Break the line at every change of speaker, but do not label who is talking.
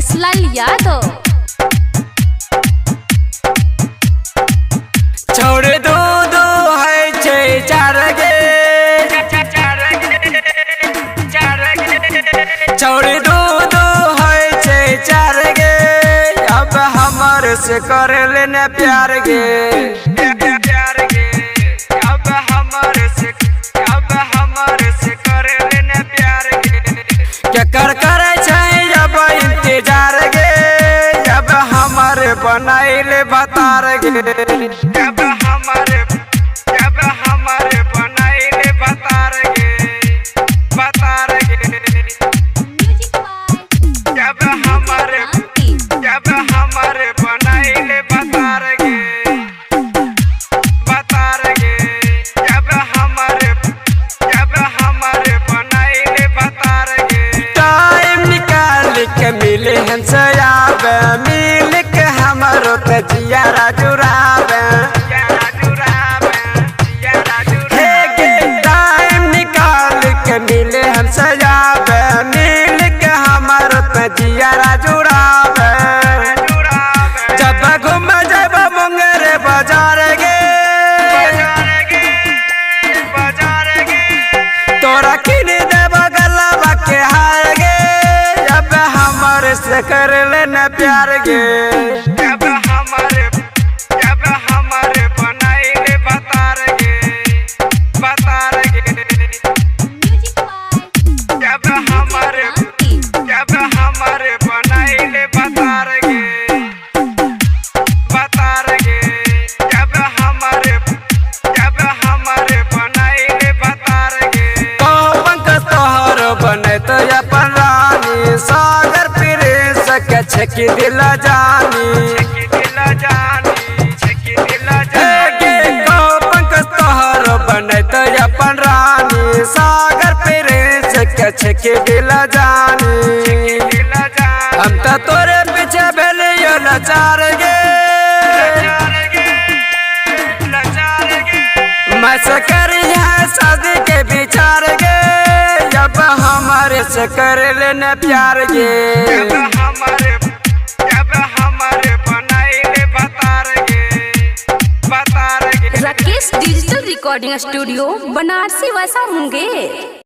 राकेश लाल यादव।
छोड़ दो दो है छे चार गे, छोड़ दो दो है छे चार गे, अब हमारे से कर लेने प्यार गे, प्यार गे, अब हमारे से कर लेने प्यार गे। क्या कर जब इंतजार गे, जब हमारे बनाइले बतार गे, जब हमारे बनाइले बतार गे, बतार गे, जब हमारे बनाइले बतार गे, बतार गे, जब हमारे बनाइले बतार गे। टाइम निकाल के मिले हमसे आवे, मिल के हमारो तजियारा जुरावे, टाइम निकाल के मिले हमसे आवे, मिल के हमारो तजियारा जुरावे। जब घूम जब मुंगेर बाजार गे, तोरा किन देव गलबा के हार गे, जब हमारे से कर लेने प्यार गे, जब हमारे बनाइले बतार गे, बतार गे, जब हमारे बनाइले बतार गे, बतार गे, जब हमारे बनाइले बतार गे। पंख तोहर बने तो अपन रानी, सागर फिरे सके छकी दिल जानी, पंख तोहर बने तो अपन रानी, सागर फिरे सके छकी दिल जानी। हम तो तोरे पीछे भेलियो लाचार गे, मैं से करिया शादी के विचार गे, जब हमारे से कर लेने प्यार गे, जब हमारे बनाइले बतार गे, बतार गे।
Rakesh digital recording studio Banarasi वैसा मुंगेर।